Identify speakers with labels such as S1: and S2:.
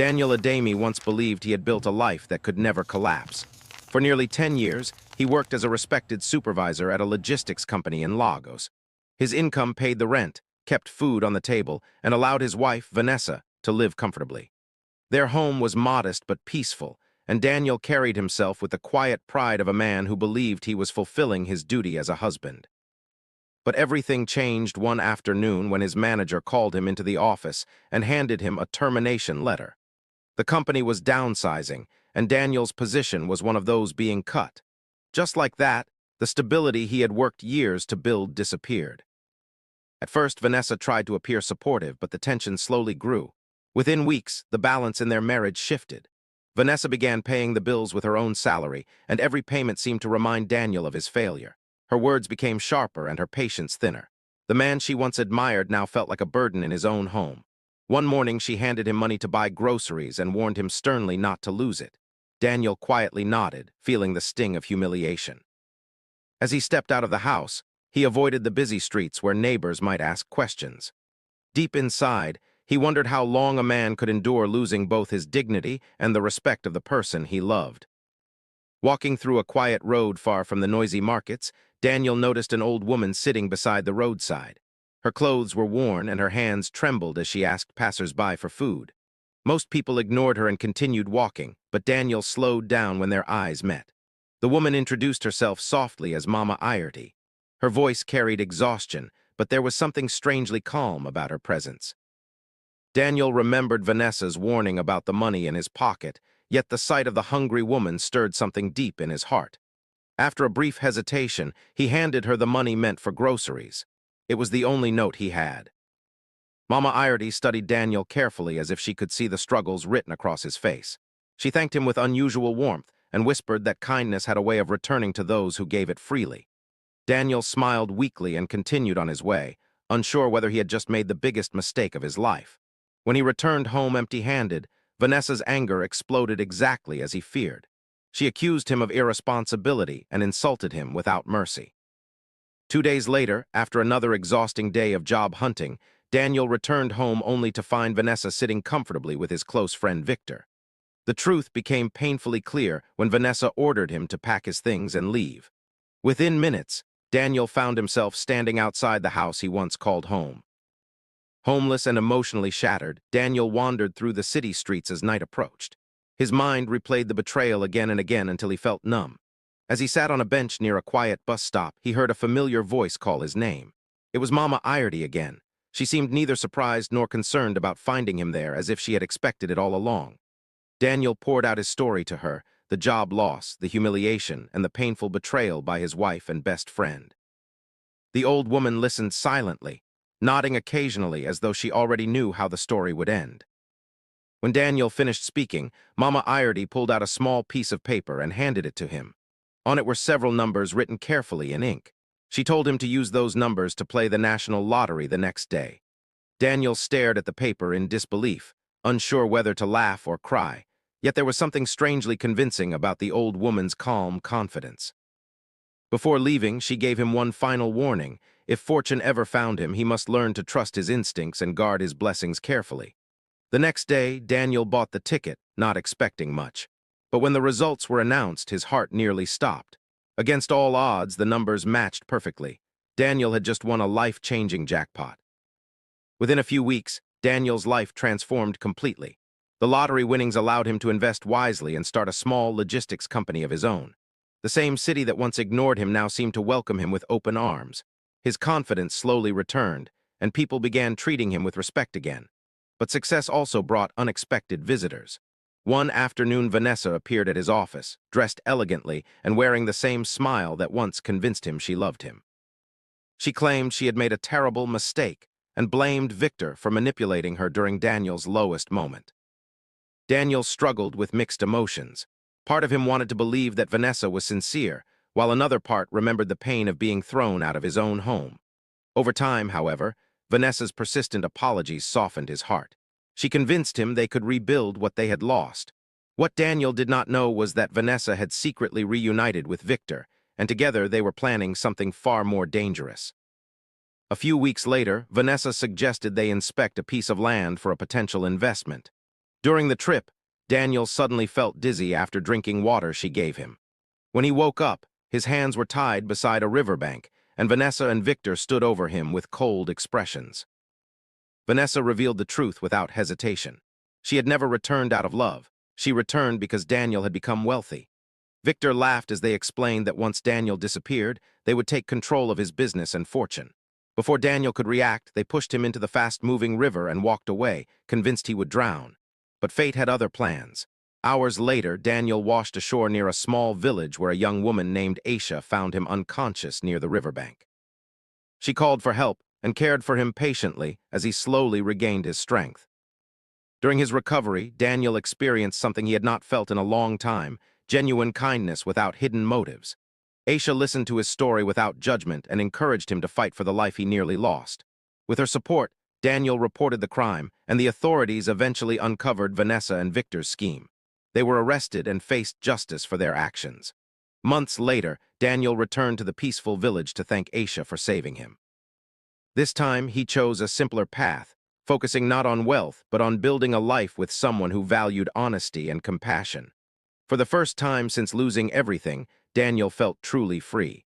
S1: Adeyemi once believed he had built a life that could never collapse. For nearly 10 years, he worked as a respected supervisor at a logistics company in Lagos. His income paid the rent, kept food on the table, and allowed his wife, Vanessa, to live comfortably. Their home was modest but peaceful, and Daniel carried himself with the quiet pride of a man who believed he was fulfilling his duty as a husband. But everything changed one afternoon when his manager called him into the office and handed him a termination letter. The company was downsizing, and Daniel's position was one of those being cut. Just like that, the stability he had worked years to build disappeared. At first, Vanessa tried to appear supportive, but the tension slowly grew. Within weeks, the balance in their marriage shifted. Vanessa began paying the bills with her own salary, and every payment seemed to remind Daniel of his failure. Her words became sharper and her patience thinner. The man she once admired now felt like a burden in his own home. One morning, she handed him money to buy groceries and warned him sternly not to lose it. Daniel quietly nodded, feeling the sting of humiliation. As he stepped out of the house, he avoided the busy streets where neighbors might ask questions. Deep inside, he wondered how long a man could endure losing both his dignity and the respect of the person he loved. Walking through a quiet road far from the noisy markets, Daniel noticed an old woman sitting beside the roadside. Her clothes were worn and her hands trembled as she asked passers-by for food. Most people ignored her and continued walking, but Daniel slowed down when their eyes met. The woman introduced herself softly as Mama Ireti. Her voice carried exhaustion, but there was something strangely calm about her presence. Daniel remembered Vanessa's warning about the money in his pocket, yet the sight of the hungry woman stirred something deep in his heart. After a brief hesitation, he handed her the money meant for groceries. It was the only note he had. Mama Ireti studied Daniel carefully as if she could see the struggles written across his face. She thanked him with unusual warmth and whispered that kindness had a way of returning to those who gave it freely. Daniel smiled weakly and continued on his way, unsure whether he had just made the biggest mistake of his life. When he returned home empty-handed, Vanessa's anger exploded exactly as he feared. She accused him of irresponsibility and insulted him without mercy. 2 days later, after another exhausting day of job hunting, Daniel returned home only to find Vanessa sitting comfortably with his close friend Victor. The truth became painfully clear when Vanessa ordered him to pack his things and leave. Within minutes, Daniel found himself standing outside the house he once called home. Homeless and emotionally shattered, Daniel wandered through the city streets as night approached. His mind replayed the betrayal again and again until he felt numb. As he sat on a bench near a quiet bus stop, he heard a familiar voice call his name. It was Mama Ireti again. She seemed neither surprised nor concerned about finding him there, as if she had expected it all along. Daniel poured out his story to her, the job loss, the humiliation, and the painful betrayal by his wife and best friend. The old woman listened silently, nodding occasionally as though she already knew how the story would end. When Daniel finished speaking, Mama Ireti pulled out a small piece of paper and handed it to him. On it were several numbers written carefully in ink. She told him to use those numbers to play the national lottery the next day. Daniel stared at the paper in disbelief, unsure whether to laugh or cry, yet there was something strangely convincing about the old woman's calm confidence. Before leaving, she gave him one final warning. If fortune ever found him, he must learn to trust his instincts and guard his blessings carefully. The next day, Daniel bought the ticket, not expecting much. But when the results were announced, his heart nearly stopped. Against all odds, the numbers matched perfectly. Daniel had just won a life-changing jackpot. Within a few weeks, Daniel's life transformed completely. The lottery winnings allowed him to invest wisely and start a small logistics company of his own. The same city that once ignored him now seemed to welcome him with open arms. His confidence slowly returned, and people began treating him with respect again. But success also brought unexpected visitors. One afternoon, Vanessa appeared at his office, dressed elegantly and wearing the same smile that once convinced him she loved him. She claimed she had made a terrible mistake and blamed Victor for manipulating her during Daniel's lowest moment. Daniel struggled with mixed emotions. Part of him wanted to believe that Vanessa was sincere, while another part remembered the pain of being thrown out of his own home. Over time, however, Vanessa's persistent apologies softened his heart. She convinced him they could rebuild what they had lost. What Daniel did not know was that Vanessa had secretly reunited with Victor, and together they were planning something far more dangerous. A few weeks later, Vanessa suggested they inspect a piece of land for a potential investment. During the trip, Daniel suddenly felt dizzy after drinking water she gave him. When he woke up, his hands were tied beside a riverbank, and Vanessa and Victor stood over him with cold expressions. Vanessa revealed the truth without hesitation. She had never returned out of love. She returned because Daniel had become wealthy. Victor laughed as they explained that once Daniel disappeared, they would take control of his business and fortune. Before Daniel could react, they pushed him into the fast-moving river and walked away, convinced he would drown. But fate had other plans. Hours later, Daniel washed ashore near a small village where a young woman named Aisha found him unconscious near the riverbank. She called for help and cared for him patiently as he slowly regained his strength. During his recovery, Daniel experienced something he had not felt in a long time: genuine kindness without hidden motives. Aisha listened to his story without judgment and encouraged him to fight for the life he nearly lost. With her support, Daniel reported the crime, and the authorities eventually uncovered Vanessa and Victor's scheme. They were arrested and faced justice for their actions. Months later, Daniel returned to the peaceful village to thank Aisha for saving him. This time, he chose a simpler path, focusing not on wealth, but on building a life with someone who valued honesty and compassion. For the first time since losing everything, Daniel felt truly free.